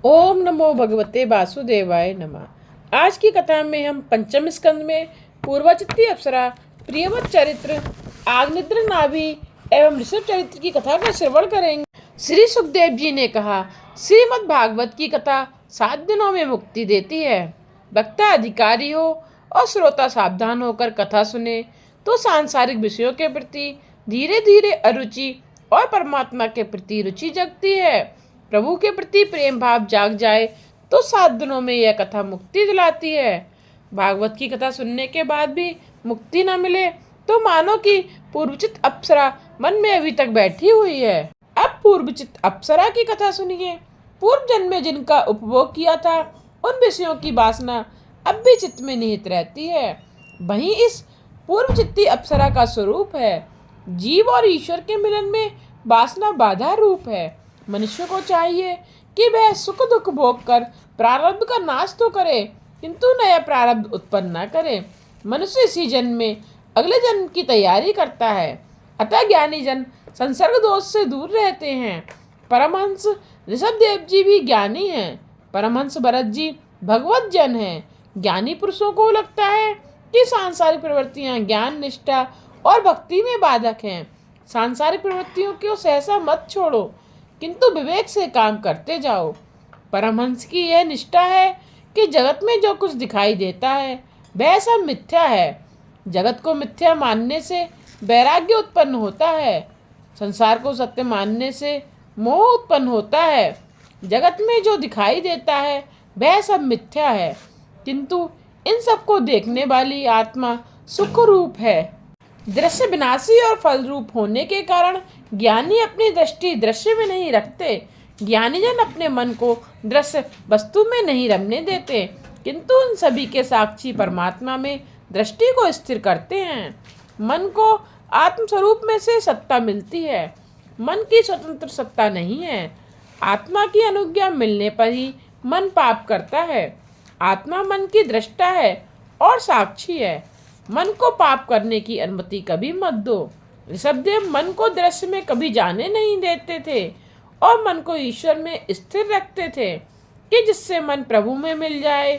ओम नमो भगवते वासुदेवाय नमः। आज की कथा में हम पंचम स्कंद में पूर्वचित्ती अप्सरा, प्रियवत चरित्र, आग्निद्र नाभि एवं ऋषभ चरित्र की कथा का श्रवण करेंगे। श्री सुखदेव जी ने कहा, श्रीमद् भागवत की कथा 7 दिनों में मुक्ति देती है। वक्ता अधिकारी हो और श्रोता सावधान होकर कथा सुने तो सांसारिक विषयों के प्रति धीरे धीरे अरुचि और परमात्मा के प्रति रुचि जगती है। प्रभु के प्रति प्रेम भाव जाग जाए तो 7 दिनों में यह कथा मुक्ति दिलाती है। भागवत की कथा सुनने के बाद भी मुक्ति न मिले तो मानो कि पूर्वचित अप्सरा मन में अभी तक बैठी हुई है। अब पूर्वचित अप्सरा की कथा सुनिए। पूर्व जन्म में जिनका उपभोग किया था उन विषयों की वासना अब भी चित्त में निहित रहती है। वहीं इस पूर्वचित्ती अप्सरा का स्वरूप है। जीव और ईश्वर के मिलन में वासना बाधा रूप है। मनुष्य को चाहिए कि वह सुख दुख भोग कर प्रारब्ध का नाश तो करे, किंतु नया प्रारब्ध उत्पन्न न करे। मनुष्य इसी जन्म में अगले जन्म की तैयारी करता है। अतः ज्ञानी जन संसर्ग दोष से दूर रहते हैं। परमहंस ऋषभ देव जी भी ज्ञानी हैं। परमहंस भरत जी भगवत जन हैं। ज्ञानी पुरुषों को लगता है कि सांसारिक प्रवृत्तियां ज्ञान, निष्ठा और भक्ति में बाधक हैं। सांसारिक प्रवृत्तियों को सहसा मत छोड़ो, किंतु विवेक से काम करते जाओ। परमहंस की यह निष्ठा है कि जगत में जो कुछ दिखाई देता है वह सब मिथ्या है। जगत को मिथ्या मानने से वैराग्य उत्पन्न होता है। संसार को सत्य मानने से मोह उत्पन्न होता है। जगत में जो दिखाई देता है वह सब मिथ्या है, किंतु इन सब को देखने वाली आत्मा सुख रूप है। दृश्य विनाशी और फल रूप होने के कारण ज्ञानी अपनी दृष्टि दृश्य में नहीं रखते। ज्ञानी जन अपने मन को दृश्य वस्तु में नहीं रमने देते, किंतु उन सभी के साक्षी परमात्मा में दृष्टि को स्थिर करते हैं। मन को आत्मस्वरूप में से सत्ता मिलती है। मन की स्वतंत्र सत्ता नहीं है। आत्मा की अनुज्ञा मिलने पर ही मन पाप करता है। आत्मा मन की दृष्टा है और साक्षी है। मन को पाप करने की अनुमति कभी मत दो। ऋषभदेव मन को दृश्य में कभी जाने नहीं देते थे और मन को ईश्वर में स्थिर रखते थे कि जिससे मन प्रभु में मिल जाए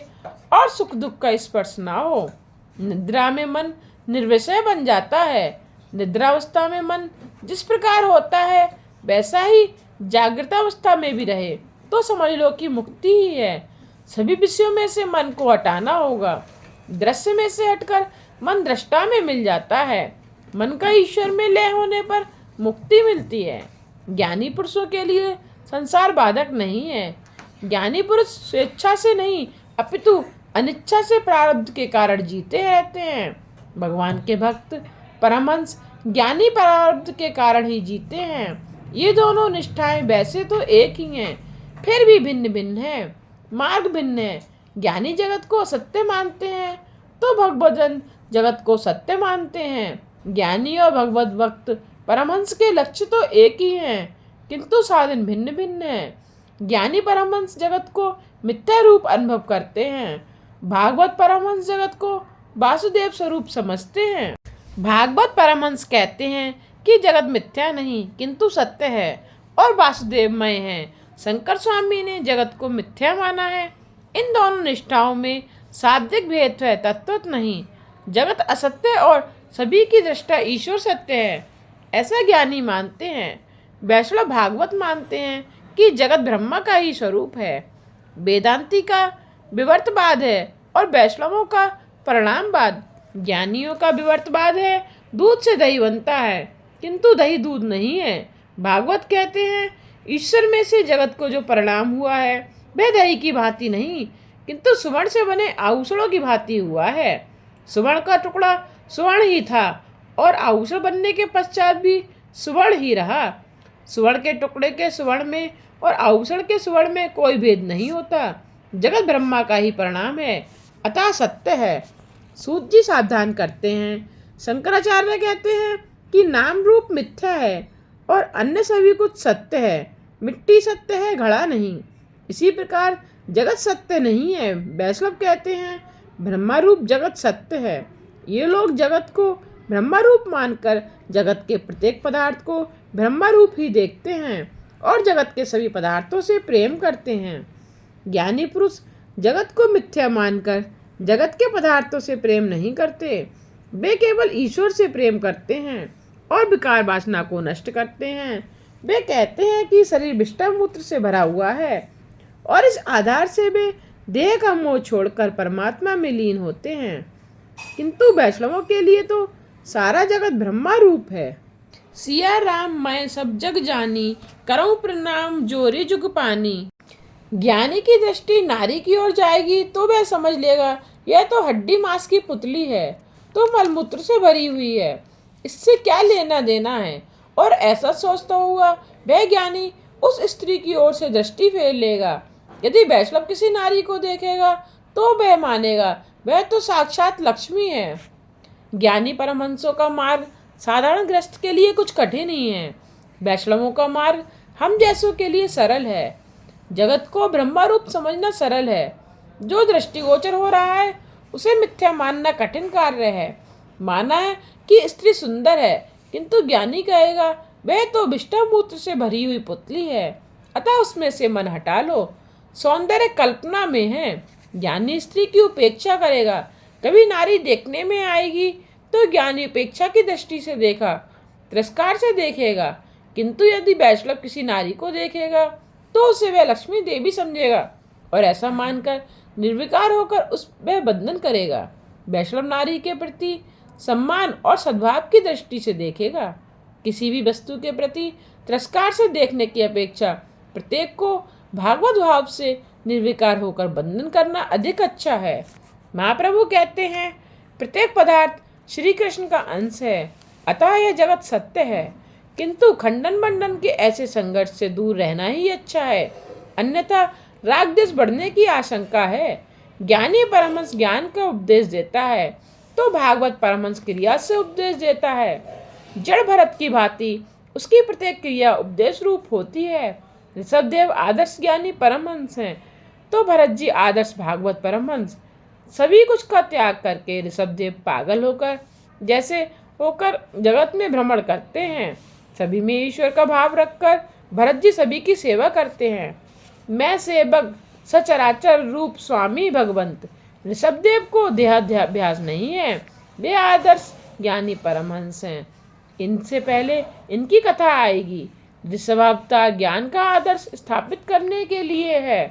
और सुख दुख का स्पर्श ना हो। निद्रा में मन निर्विषय बन जाता है। निद्रावस्था में मन जिस प्रकार होता है वैसा ही जागृतावस्था में भी रहे तो समझ लो कि मुक्ति ही है। सभी विषयों में से मन को हटाना होगा। दृश्य में से हटकर मन दृष्टा में मिल जाता है। मन का ईश्वर में लय होने पर मुक्ति मिलती है। ज्ञानी पुरुषों के लिए संसार बाधक नहीं है। ज्ञानी पुरुष स्वेच्छा से नहीं अपितु अनिच्छा से प्रारब्ध के कारण जीते रहते हैं। भगवान के भक्त परमहंस ज्ञानी प्रारब्ध के कारण ही जीते हैं। ये दोनों निष्ठाएं वैसे तो एक ही हैं, फिर भी भिन्न भिन्न है। मार्ग भिन्न है। ज्ञानी जगत को असत्य मानते हैं तो भगवदन जगत को सत्य मानते हैं। ज्ञानी और भगवत भक्त परमहंस के लक्ष्य तो एक ही हैं, किंतु साधन भिन्न भिन्न हैं। ज्ञानी परमहंस जगत को मिथ्या रूप अनुभव करते हैं। भागवत परमहंस जगत को वासुदेव स्वरूप समझते हैं। भागवत परमहंस कहते हैं कि जगत मिथ्या नहीं किंतु सत्य है और वासुदेवमय है। शंकर स्वामी ने जगत को मिथ्या माना है। इन दोनों निष्ठाओं में शाब्दिक भेद है, तत्वत नहीं। जगत असत्य और सभी की दृष्टा ईश्वर सत्य है, ऐसा ज्ञानी मानते हैं। वैष्णव भागवत मानते हैं कि जगत ब्रह्मा का ही स्वरूप है। वेदांती का विवर्तवाद है और वैष्णवों का परिणामवाद। ज्ञानियों का विवर्तवाद है दूध से दही बनता है, किंतु दही दूध नहीं है। भागवत कहते हैं ईश्वर में से जगत को जो परिणाम हुआ है वह दही की भांति नहीं, किंतु सुवर्ण से बने आभूषणों की भांति हुआ है। सुवर्ण का टुकड़ा सुवर्ण ही था और आभूषण बनने के पश्चात भी सुवर्ण ही रहा। सुवर्ण के टुकड़े के सुवर्ण में और आभूषण के सुवर्ण में कोई भेद नहीं होता। जगत ब्रह्मा का ही परिणाम है, अतः सत्य है। सूत जी सावधान करते हैं। शंकराचार्य कहते हैं कि नाम रूप मिथ्या है और अन्य सभी कुछ सत्य है। मिट्टी सत्य है, घड़ा नहीं। इसी प्रकार जगत सत्य नहीं है। वैष्णव कहते हैं ब्रह्मा रूप जगत सत्य है। ये लोग जगत को ब्रह्मा रूप मानकर जगत के प्रत्येक पदार्थ को ब्रह्मा रूप ही देखते हैं और जगत के सभी पदार्थों से प्रेम करते हैं। ज्ञानी पुरुष जगत को मिथ्या मानकर जगत के पदार्थों से प्रेम नहीं करते। वे केवल ईश्वर से प्रेम करते हैं और विकार वासना को नष्ट करते हैं। वे कहते हैं कि शरीर विष्टा मूत्र से भरा हुआ है और इस आधार से वे देह का मोह छोड़कर परमात्मा में लीन होते हैं। किंतु वैष्णवों के लिए तो सारा जगत ब्रह्मा रूप है। सिया राम मैं सब जग जानी, करऊं प्रणाम जोरी जुग पानी। ज्ञानी की दृष्टि नारी की ओर जाएगी तो वह समझ लेगा यह तो हड्डी मांस की पुतली है, तो मलमूत्र से भरी हुई है, इससे क्या लेना देना है। और ऐसा सोचता हुआ वह ज्ञानी उस स्त्री की ओर से दृष्टि फेर लेगा। यदि वैष्णव किसी नारी को देखेगा तो वह मानेगा वह तो साक्षात लक्ष्मी है। ज्ञानी परमहंसों का मार्ग साधारण गृहस्थ के लिए कुछ कठिन ही है। वैष्णवों का मार्ग हम जैसों के लिए सरल है। जगत को ब्रह्मा रूप समझना सरल है। जो दृष्टिगोचर हो रहा है उसे मिथ्या मानना कठिन कार्य है। माना है कि स्त्री सुंदर है, किंतु ज्ञानी कहेगा वह तो विष्टा मूत्र से भरी हुई पुतली है, अतः उसमें से मन हटा लो, सौंदर्य कल्पना में है। ज्ञानी स्त्री की उपेक्षा करेगा। कभी नारी देखने में आएगी तो ज्ञानी उपेक्षा की दृष्टि से देखा, तिरस्कार से देखेगा। किंतु यदि वैष्णव किसी नारी को देखेगा तो उसे वह लक्ष्मी देवी समझेगा और ऐसा मानकर निर्विकार होकर उस वह बंधन करेगा। वैष्णव नारी के प्रति सम्मान और सद्भाव की दृष्टि से देखेगा। किसी भी वस्तु के प्रति तिरस्कार से देखने की अपेक्षा प्रत्येक को भागवत भाव से निर्विकार होकर बंधन करना अधिक अच्छा है। महाप्रभु कहते हैं प्रत्येक पदार्थ श्री कृष्ण का अंश है, अतः यह जगत सत्य है। किंतु खंडन बंधन के ऐसे संघर्ष से दूर रहना ही अच्छा है, अन्यथा राग द्वेष बढ़ने की आशंका है। ज्ञानी परमहंस ज्ञान का उपदेश देता है तो भागवत परमहंस क्रिया से उपदेश देता है। जड़ भरत की भांति उसकी प्रत्येक क्रिया उपदेश रूप होती है। ऋषभदेव आदर्श ज्ञानी परमहंस हैं तो भरत जी आदर्श भागवत परमहंस। सभी कुछ का त्याग करके ऋषभदेव पागल होकर जगत में भ्रमण करते हैं। सभी में ईश्वर का भाव रखकर भरत जी सभी की सेवा करते हैं। मैं सेवक सचराचर रूप स्वामी भगवंत। ऋषभदेव को देहाध्यास नहीं है, वे आदर्श ज्ञानी परमहंस हैं। इनसे पहले इनकी कथा आएगी। ऋषभावतार ज्ञान का आदर्श स्थापित करने के लिए है।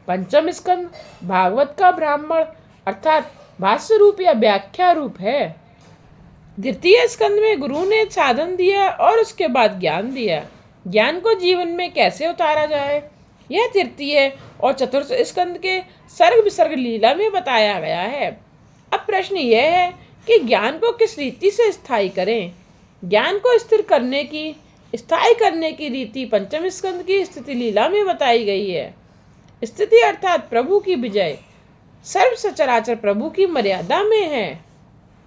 पंचम स्कंद भागवत का ब्राह्मण अर्थात भाष्य रूप या व्याख्या रूप है। द्वितीय स्कंद में गुरु ने साधन दिया और उसके बाद ज्ञान दिया। ज्ञान को जीवन में कैसे उतारा जाए यह तृतीय और चतुर्थ स्कंद के सर्ग विसर्ग लीला में बताया गया है। अब प्रश्न यह है कि ज्ञान को किस रीति से स्थायी करें। ज्ञान को स्थिर करने की स्थायी करने की रीति पंचम स्कंद की स्थिति लीला में बताई गई है। स्थिति अर्थात प्रभु की विजय सर्व सचराचर प्रभु की मर्यादा में है।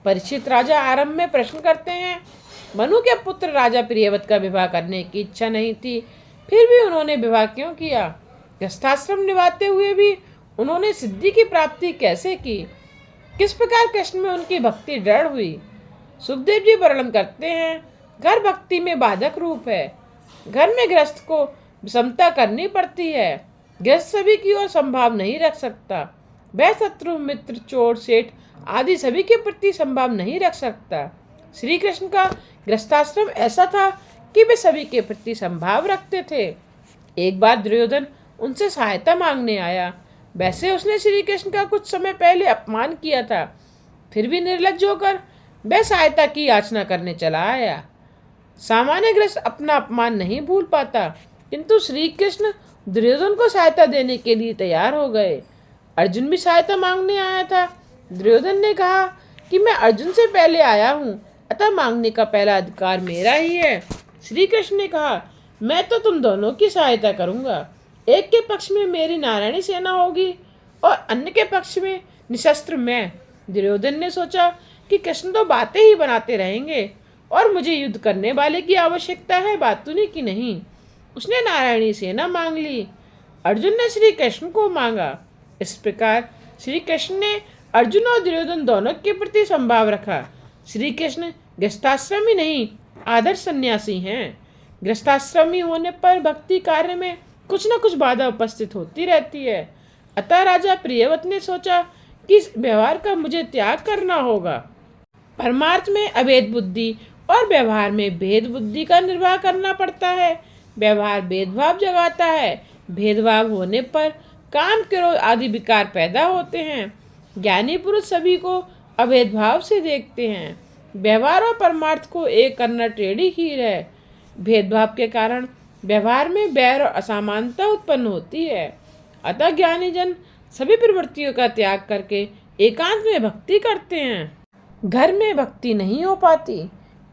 परीक्षित राजा आरंभ में प्रश्न करते हैं, मनु के पुत्र राजा प्रियव्रत का विवाह करने की इच्छा नहीं थी, फिर भी उन्होंने विवाह क्यों किया। गृहस्थाश्रम निभाते हुए भी उन्होंने सिद्धि की प्राप्ति कैसे की। किस प्रकार कृष्ण में उनकी भक्ति दृढ़ हुई। सुखदेव जी वर्णन करते हैं, घर भक्ति में बाधक रूप है। घर में गृहस्थ को विषमता करनी पड़ती है। गृहस्थ सभी की ओर संभाव नहीं रख सकता। वह शत्रु मित्र चोर सेठ आदि सभी के प्रति संभाव नहीं रख सकता। श्री कृष्ण का गृहस्थाश्रम ऐसा था कि वे सभी के प्रति संभाव रखते थे। एक बार दुर्योधन उनसे सहायता मांगने आया। वैसे उसने श्री कृष्ण का कुछ समय पहले अपमान किया था, फिर भी निर्लज्ज होकर वह सहायता की याचना करने चला आया। सामान्य गृहस्थ अपना अपमान नहीं भूल पाता, किंतु श्री कृष्ण दुर्योधन को सहायता देने के लिए तैयार हो गए। अर्जुन भी सहायता मांगने आया था। दुर्योधन ने कहा कि मैं अर्जुन से पहले आया हूँ, अतः मांगने का पहला अधिकार मेरा ही है। श्री कृष्ण ने कहा, मैं तो तुम दोनों की सहायता करूँगा। एक के पक्ष में मेरी नारायणी सेना होगी और अन्य के पक्ष में निशस्त्र मैं। दुर्योधन ने सोचा कि कृष्ण तो बातें ही बनाते रहेंगे और मुझे युद्ध करने वाले की आवश्यकता है, बातूनी की नहीं। उसने नारायणी सेना मांग ली। अर्जुन ने श्री कृष्ण को मांगा। इस प्रकार श्री कृष्ण ने अर्जुन और दुर्योधन दोनों के प्रति संभाव रखा। श्री कृष्ण गृहस्थाश्रम ही नहीं आदर्श सन्यासी हैं। गृहस्थाश्रमी होने पर भक्ति कार्य में कुछ न कुछ बाधा उपस्थित होती रहती है। अतः राजा प्रियव्रत ने सोचा कि इस व्यवहार का मुझे त्याग करना होगा। परमार्थ में अभेद बुद्धि और व्यवहार में भेद बुद्धि का निर्वाह करना पड़ता है। व्यवहार भेदभाव जगाता है। भेदभाव होने पर काम, क्रोध आदि विकार पैदा होते हैं। ज्ञानी पुरुष सभी को अभेद भाव से देखते हैं। व्यवहार और परमार्थ को एक करना टेढ़ी खीर है। भेदभाव के कारण व्यवहार में बैर और असमानता उत्पन्न होती है। अतः ज्ञानी जन सभी प्रवृत्तियों का त्याग करके एकांत में भक्ति करते हैं। घर में भक्ति नहीं हो पाती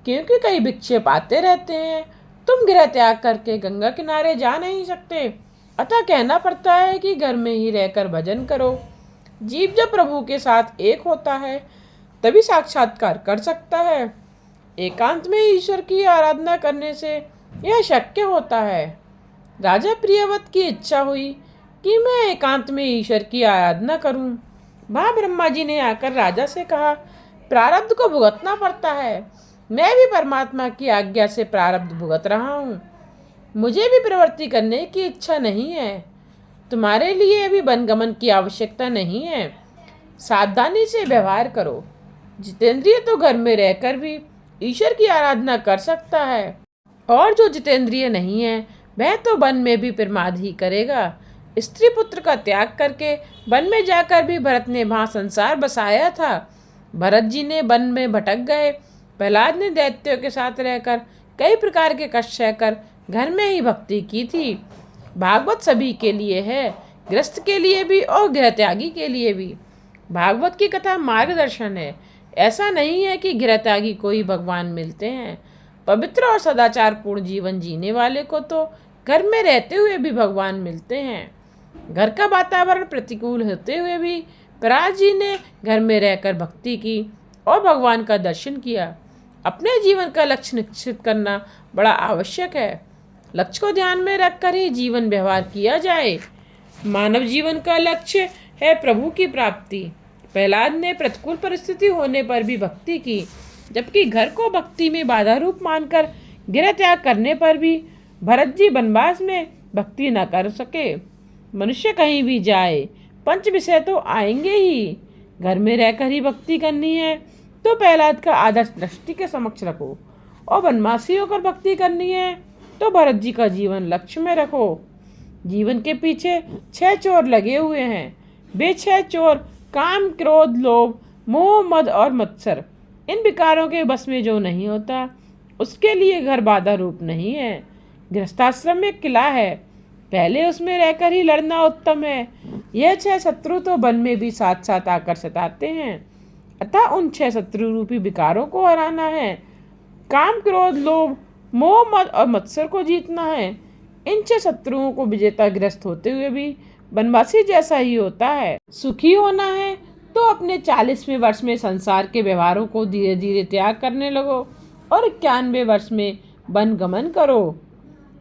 क्योंकि कई विक्षेप आते रहते हैं। तुम गृह त्याग करके गंगा किनारे जा नहीं सकते, अतः कहना पड़ता है कि घर में ही रहकर भजन करो। जीव जब प्रभु के साथ एक होता है तभी साक्षात्कार कर सकता है। एकांत में ईश्वर की आराधना करने से यह शक्य होता है। राजा प्रियव्रत की इच्छा हुई कि मैं एकांत में ईश्वर की आराधना करूं। वहाँ ब्रह्मा जी ने आकर राजा से कहा, प्रारब्ध को भुगतना पड़ता है। मैं भी परमात्मा की आज्ञा से प्रारब्ध भुगत रहा हूँ। मुझे भी प्रवृत्ति करने की इच्छा नहीं है। तुम्हारे लिए अभी वनगमन की आवश्यकता नहीं है। सावधानी से व्यवहार करो। जितेंद्रिय तो घर में रहकर भी ईश्वर की आराधना कर सकता है, और जो जितेंद्रिय नहीं है वह तो वन में भी प्रमाद ही करेगा। स्त्री पुत्र का त्याग करके वन में जाकर भी भरत ने वहाँ संसार बसाया था। भरत जी ने वन में भटक गए। प्रहलाद ने दैत्यों के साथ रहकर कई प्रकार के कष्ट सहकर घर में ही भक्ति की थी। भागवत सभी के लिए है, गृहस्थ के लिए भी और गृह त्यागी के लिए भी। भागवत की कथा मार्गदर्शन है। ऐसा नहीं है कि गृह त्यागी को ही भगवान मिलते हैं। पवित्र और सदाचार पूर्ण जीवन जीने वाले को तो घर में रहते हुए भी भगवान मिलते हैं। घर का वातावरण प्रतिकूल होते हुए भी प्रहलाद जी ने घर में रहकर भक्ति की और भगवान का दर्शन किया। अपने जीवन का लक्ष्य निश्चित करना बड़ा आवश्यक है। लक्ष्य को ध्यान में रखकर ही जीवन व्यवहार किया जाए। मानव जीवन का लक्ष्य है प्रभु की प्राप्ति। प्रहलाद ने प्रतिकूल परिस्थिति होने पर भी भक्ति की, जबकि घर को भक्ति में बाधा रूप मानकर गृह त्याग करने पर भी भरत जी वनवास में भक्ति न कर सके। मनुष्य कहीं भी जाए, पंच विषय तो आएंगे ही। घर में रहकर ही भक्ति करनी है तो प्रहलाद का आदर्श दृष्टि के समक्ष रखो, और वनवासी होकर भक्ति करनी है तो भरत जी का जीवन लक्ष्य में रखो। जीवन के पीछे 6 चोर लगे हुए हैं। वे 6 चोर काम, क्रोध, लोभ, मोह, मद और मत्सर। इन विकारों के बस में जो नहीं होता उसके लिए घर बाधा रूप नहीं है। गृहस्थाश्रम में किला है, पहले उसमें रहकर ही लड़ना उत्तम है। यह 6 शत्रु तो वन में भी साथ साथ आकर सताते हैं, अतः उन 6 शत्रु रूपी विकारों को हराना है। काम, क्रोध, लोभ, मोह, मद और मत्सर को जीतना है। इन 6 शत्रुओं को विजेता गृहस्थ होते हुए भी वनवासी जैसा ही होता है। सुखी होना है तो अपने 40वें वर्ष में संसार के व्यवहारों को धीरे धीरे त्याग करने लगो और 91वें वर्ष में वन गमन करो।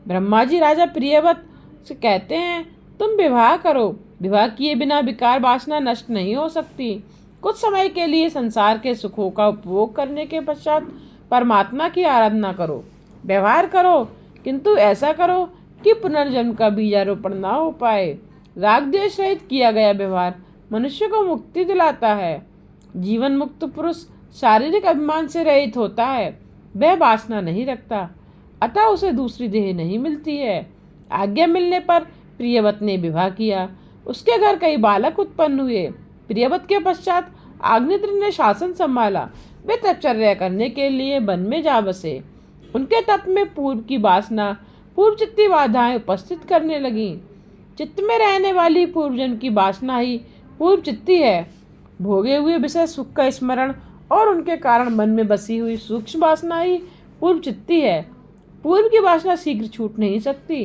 ब्रह्मा जी राजा प्रियव्रत से कहते हैं, तुम विवाह करो। विवाह किए बिना विकार वासना नष्ट नहीं हो सकती। कुछ समय के लिए संसार के सुखों का उपभोग करने के पश्चात परमात्मा की आराधना करो। व्यवहार करो, किंतु ऐसा करो कि पुनर्जन्म का बीजारोपण ना हो पाए। राग द्वेष रहित किया गया व्यवहार मनुष्य को मुक्ति दिलाता है। जीवन मुक्त पुरुष शारीरिक अभिमान से रहित होता है। वह वासना नहीं रखता, अतः उसे दूसरी देह नहीं मिलती है। आज्ञा मिलने पर प्रियव्रत ने विवाह किया। उसके घर कई बालक उत्पन्न हुए। प्रियव्रत के पश्चात आग्नेत्र ने शासन संभाला। वे तपचर्या करने के लिए वन में जा बसे। उनके तप में पूर्व की वासना, पूर्व चित्ती बाधाएं उपस्थित करने लगीं। चित्त में रहने वाली पूर्वजन्म की वासना ही पूर्व चित्ती है। भोगे हुए विषय सुख का स्मरण और उनके कारण मन में बसी हुई सूक्ष्म वासना ही पूर्व चित्ती है। पूर्व की वासना शीघ्र छूट नहीं सकती।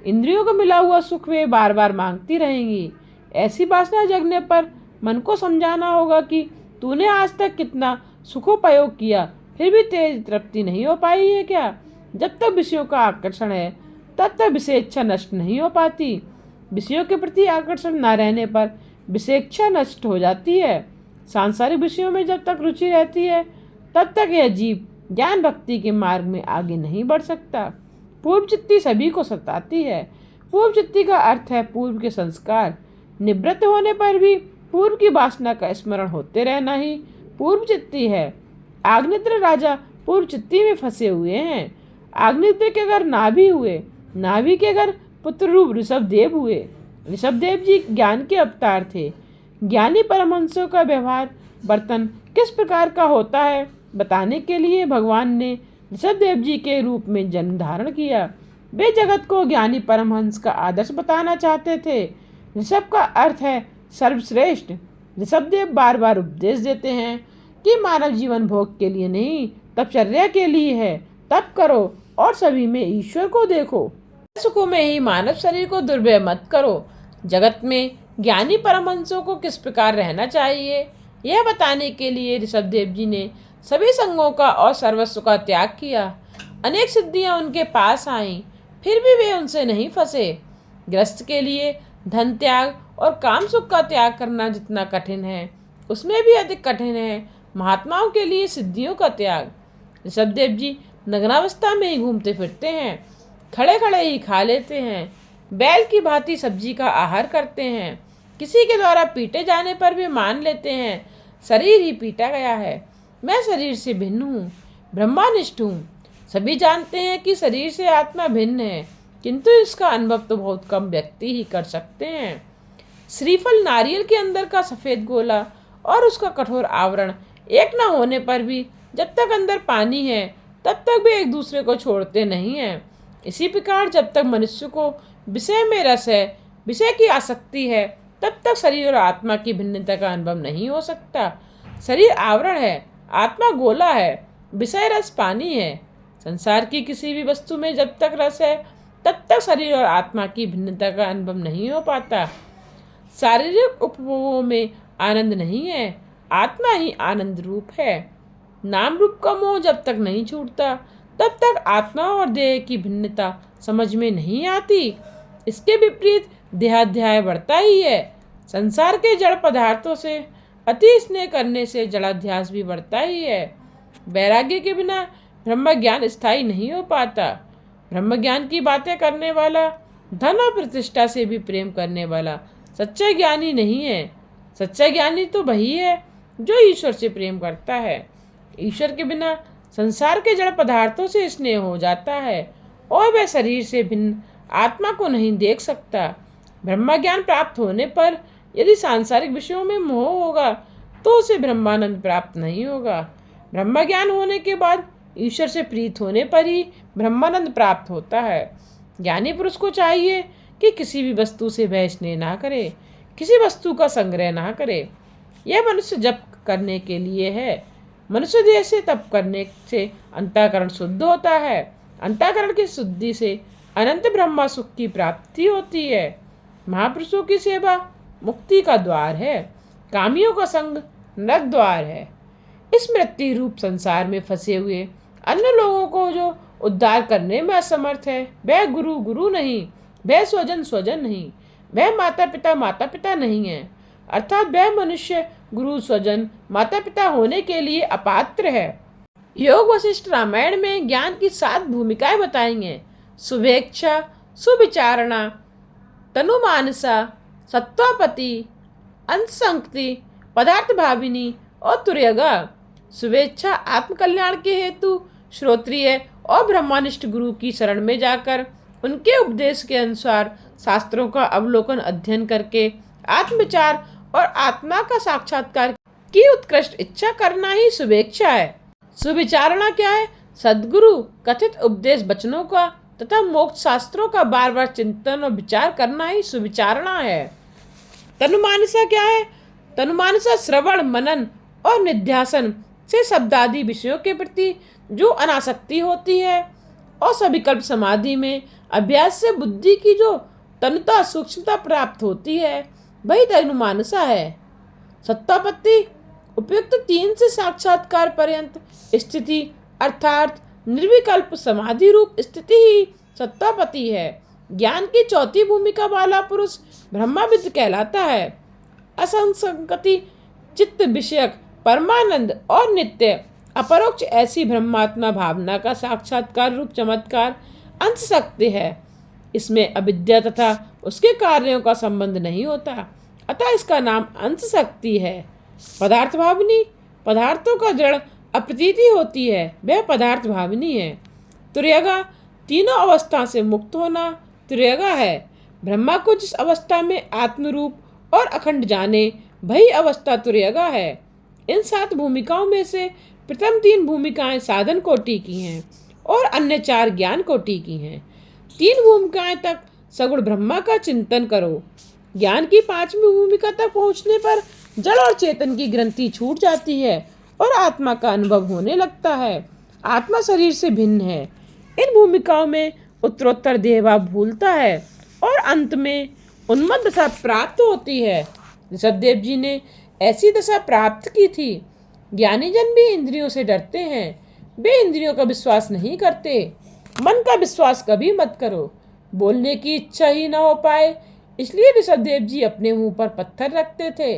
इंद्रियों को मिला हुआ सुख वे बार बार मांगती रहेंगी। ऐसी वासना जगने पर मन को समझाना होगा कि तूने आज तक कितना सुखोपयोग किया, फिर भी तेरी तृप्ति नहीं हो पाई है क्या? जब तक विषयों का आकर्षण है तब तक विषेच्छा नष्ट नहीं हो पाती। विषयों के प्रति आकर्षण न रहने पर विषेच्छा नष्ट हो जाती है। सांसारिक विषयों में जब तक रुचि रहती है तब तक यह जीव ज्ञान भक्ति के मार्ग में आगे नहीं बढ़ सकता। पूर्व चित्ती सभी को सताती है। पूर्व चित्ती का अर्थ है पूर्व के संस्कार। निवृत्त होने पर भी पूर्व की वासना का स्मरण होते रहना ही पूर्व चित्ती है। आग्नेत्र राजा पूर्व चित्ती में फंसे हुए हैं। आग्नेत्र के घर नाभि हुए, नाभि के घर पुत्र रूप ऋषभदेव हुए। ऋषभदेव जी ज्ञान के अवतार थे। ज्ञानी परमहंसों का व्यवहार वर्तन किस प्रकार का होता है बताने के लिए भगवान ने ऋषभदेव जी के रूप में जन्म धारण किया। वे जगत को ज्ञानी परमहंस का आदर्श बताना चाहते थे। ऋषभ का अर्थ है सर्वश्रेष्ठ। ऋषभदेव बार बार उपदेश देते हैं कि मानव जीवन भोग के लिए नहीं, तपचर्या के लिए है। तप करो और सभी में ईश्वर को देखो। सुखों में ही मानव शरीर को दुर्व्यय मत करो। जगत में ज्ञानी परमहंसों को किस प्रकार रहना चाहिए यह बताने के लिए ऋषभदेव जी ने सभी संगों का और सर्वस्व का त्याग किया। अनेक सिद्धियां उनके पास आईं, फिर भी वे उनसे नहीं फंसे। गृहस्थ के लिए धन त्याग और काम सुख का त्याग करना जितना कठिन है, उसमें भी अधिक कठिन है महात्माओं के लिए सिद्धियों का त्याग। ऋषभदेव जी नग्नावस्था में ही घूमते फिरते हैं, खड़े खड़े ही खा लेते हैं, बैल की भांति सब्जी का आहार करते हैं। किसी के द्वारा पीटे जाने पर भी मान लेते हैं शरीर ही पीटा गया है, मैं शरीर से भिन्न हूँ, ब्रह्मानिष्ठ हूँ। सभी जानते हैं कि शरीर से आत्मा भिन्न है, किंतु इसका अनुभव तो बहुत कम व्यक्ति ही कर सकते हैं। श्रीफल नारियल के अंदर का सफ़ेद गोला और उसका कठोर आवरण एक न होने पर भी जब तक अंदर पानी है तब तक भी एक दूसरे को छोड़ते नहीं हैं। इसी प्रकार जब तक मनुष्य को विषय में रस है, विषय की आसक्ति है, तब तक शरीर और आत्मा की भिन्नता का अनुभव नहीं हो सकता। शरीर आवरण है, आत्मा गोला है, विषय रस पानी है। संसार की किसी भी वस्तु में जब तक रस है तब तक शरीर और आत्मा की भिन्नता का अनुभव नहीं हो पाता। शारीरिक उपभोगों में आनंद नहीं है, आत्मा ही आनंद रूप है। नाम रूप का मोह जब तक नहीं छूटता तब तक आत्मा और देह की भिन्नता समझ में नहीं आती। इसके विपरीत देहाध्याय बढ़ता ही है। संसार के जड़ पदार्थों से अति स्नेह करने से जड़ाध्यास भी बढ़ता ही है। वैराग्य के बिना ब्रह्म ज्ञान स्थायी नहीं हो पाता। ब्रह्म ज्ञान की बातें करने वाला धन और प्रतिष्ठा से भी प्रेम करने वाला सच्चा ज्ञानी नहीं है। सच्चा ज्ञानी तो वही है जो ईश्वर से प्रेम करता है। ईश्वर के बिना संसार के जड़ पदार्थों से स्नेह हो जाता है और वह शरीर से भिन्न आत्मा को नहीं देख सकता। ब्रह्म ज्ञान प्राप्त होने पर यदि सांसारिक विषयों में मोह होगा तो उसे ब्रह्मानंद प्राप्त नहीं होगा। ब्रह्म ज्ञान होने के बाद ईश्वर से प्रीत होने पर ही ब्रह्मानंद प्राप्त होता है। ज्ञानी पुरुष को चाहिए कि किसी भी वस्तु से वह स्नेह ना करे, किसी वस्तु का संग्रह ना करे। यह मनुष्य जप करने के लिए है। मनुष्य देह से तप करने से अंतःकरण शुद्ध होता है। अंतःकरण की शुद्धि से अनंत ब्रह्मा सुख की प्राप्ति होती है। महापुरुषों की सेवा मुक्ति का द्वार है, कामियों का संग नरक द्वार है। इस मृत्यु रूप संसार में फंसे हुए अन्य लोगों को जो उद्धार करने में असमर्थ है, वह गुरु गुरु नहीं, वह स्वजन स्वजन नहीं, वह माता पिता नहीं है। अर्थात वह मनुष्य गुरु स्वजन माता पिता होने के लिए अपात्र है। योग वशिष्ठ रामायण में ज्ञान की 7 भूमिकाएं बताएंगे। शुभेच्छा, सुविचारणा, तनुमानसा, सत्वापति, अंतसंक्ति, पदार्थ भाविनी और तुर्यगा। शुभेच्छा आत्मकल्याण के हेतु श्रोत्रिय और ब्रह्मानिष्ठ गुरु की शरण में जाकर उनके उपदेश के अनुसार शास्त्रों का अवलोकन अध्ययन करके आत्मविचार और आत्मा का साक्षात्कार की उत्कृष्ट इच्छा करना ही शुभेच्छा है। सुविचारणा क्या है? सद्गुरु कथित उपदेश वचनों का तथा मोक्ष शास्त्रों का बार बार चिंतन और विचार करना ही सुविचारणा है। तनुमानसा क्या है? तनुमानसा श्रवण मनन और निध्यासन से शब्दादि विषयों के प्रति जो अनासक्ति होती है और सविकल्प समाधि में अभ्यास से बुद्धि की जो तनुता सूक्ष्मता प्राप्त होती है, वही तनुमानसा है। सत्तापत्ति उपयुक्त 3 से साक्षात्कार पर्यंत स्थिति अर्थात निर्विकल्प समाधि रूप स्थिति ही सत्तापति है। ज्ञान की 4थी भूमिका वाला पुरुष ब्रह्मविद कहलाता है। असंसंगति चित्त विषयक परमानंद और नित्य अपरोक्ष ऐसी ब्रह्मात्मा भावना का साक्षात्कार रूप चमत्कार अंश शक्ति है। इसमें अविद्या तथा उसके कार्यों का संबंध नहीं होता, अतः इसका नाम अंश शक्ति है। पदार्थ भावनी, पदार्थों का जड़ अप्रतीति होती है, वह पदार्थ भावनी है। तुर्यगा, तीनों अवस्था से मुक्त होना तुर्यगा है। ब्रह्मा को जिस अवस्था में आत्मरूप और अखंड जाने, वही अवस्था तुर्यगा है। इन 7 भूमिकाओं में से प्रथम 3 भूमिकाएं साधन कोटि की हैं और अन्य 4 ज्ञान कोटि की हैं। 3 भूमिकाएं तक सगुण ब्रह्मा का चिंतन करो। ज्ञान की 5वीं भूमिका तक पहुंचने पर जड़ और चेतन की ग्रंथि छूट जाती है और आत्मा का अनुभव होने लगता है। आत्मा शरीर से भिन्न है। इन भूमिकाओं में उत्तरोत्तर देहभाव भूलता है और अंत में उन्मत्त दशा प्राप्त होती है। ऋषभदेव जी ने ऐसी दशा प्राप्त की थी। ज्ञानी जन भी इंद्रियों से डरते हैं, वे इंद्रियों का विश्वास नहीं करते। मन का विश्वास कभी मत करो। बोलने की इच्छा ही न हो पाए, इसलिए ऋषभदेव जी अपने मुंह पर पत्थर रखते थे।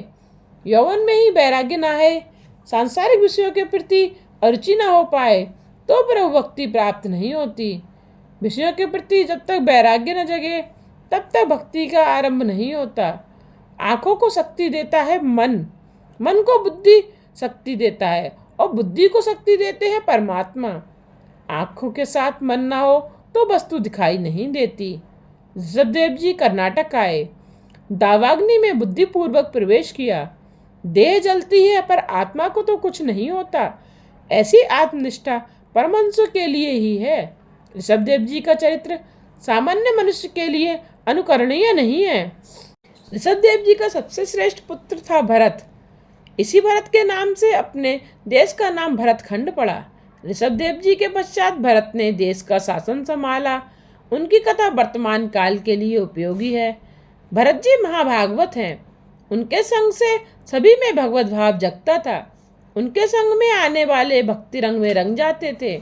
यौवन में ही वैराग्य न है, सांसारिक विषयों के प्रति अरुचि न हो पाए तो प्रभु भक्ति प्राप्त नहीं होती। विषयों के प्रति जब तक वैराग्य न जगे तब तक भक्ति का आरंभ नहीं होता। आँखों को शक्ति देता है मन, मन को बुद्धि शक्ति देता है और बुद्धि को शक्ति देते हैं परमात्मा। आँखों के साथ मन ना हो तो वस्तु दिखाई नहीं देती। ऋषभदेव जी कर्नाटक आए, दावाग्नि में बुद्धिपूर्वक प्रवेश किया। देह जलती है पर आत्मा को तो कुछ नहीं होता। ऐसी आत्मनिष्ठा परमहंसों के लिए ही है। ऋषभदेव जी का चरित्र सामान्य मनुष्य के लिए अनुकरणीय नहीं है। ऋषभदेव जी का सबसे श्रेष्ठ पुत्र था भरत। इसी भरत के नाम से अपने देश का नाम भरतखंड पड़ा। ऋषभदेव जी के पश्चात भरत ने देश का शासन संभाला। उनकी कथा वर्तमान काल के लिए उपयोगी है। भरत जी महाभागवत हैं। उनके संग से सभी में भगवत भाव जगता था। उनके संग में आने वाले भक्ति रंग में रंग जाते थे।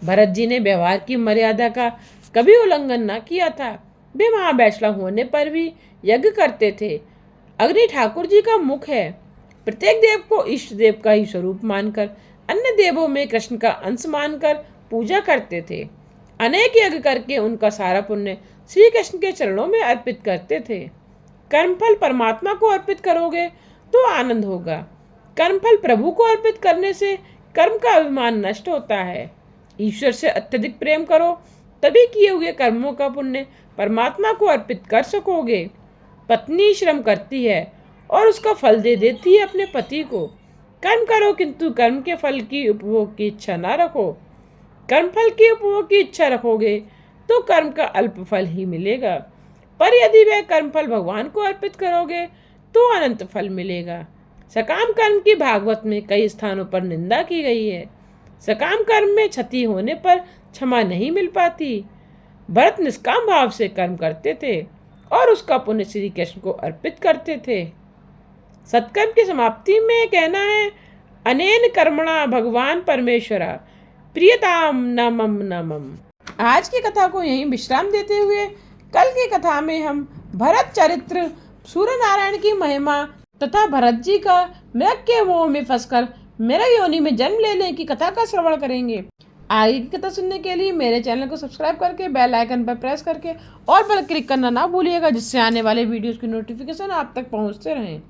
भरत जी ने व्यवहार की मर्यादा का कभी उल्लंघन न किया था। वे महावैष्णव होने पर भी यज्ञ करते थे। अग्नि ठाकुर जी का मुख है। प्रत्येक देव को इष्ट देव का ही स्वरूप मानकर अन्य देवों में कृष्ण का अंश मानकर पूजा करते थे। अनेक यज्ञ करके उनका सारा पुण्य श्री कृष्ण के चरणों में अर्पित करते थे। कर्मफल परमात्मा को अर्पित करोगे तो आनंद होगा। कर्मफल प्रभु को अर्पित करने से कर्म का अभिमान नष्ट होता है। ईश्वर से अत्यधिक प्रेम करो, तभी किए हुए कर्मों का पुण्य परमात्मा को अर्पित कर सकोगे। पत्नी श्रम करती है और उसका फल दे देती है अपने पति को। कर्म करो किंतु कर्म के फल की उपभोग की इच्छा ना रखो। कर्म फल की उपभोग की इच्छा रखोगे तो कर्म का अल्प फल ही मिलेगा, पर यदि वह कर्म फल भगवान को अर्पित करोगे तो अनंत फल मिलेगा। सकाम कर्म की भागवत में कई स्थानों पर निंदा की गई है। सकाम कर्म में क्षति होने पर क्षमा नहीं मिल पाती। भरत निष्काम भाव से कर्म करते थे और उसका पुण्य श्री कृष्ण को अर्पित करते थे। सत्कर्म की समाप्ति में कहना है, अनेन कर्मणा भगवान परमेश्वरा प्रियताम नमम नमम। आज की कथा को यहीं विश्राम देते हुए कल की कथा में हम भरत चरित्र, सूर्य नारायण की महिमा तथा भरत जी का मृग के मोह में फंसकर मेरा योनि में जन्म लेने की कथा का श्रवण करेंगे। आगे की कथा सुनने के लिए मेरे चैनल को सब्सक्राइब करके बेल आइकन पर प्रेस करके और पर क्लिक करना ना भूलिएगा, जिससे आने वाले वीडियोस की नोटिफिकेशन आप तक पहुंचते रहें।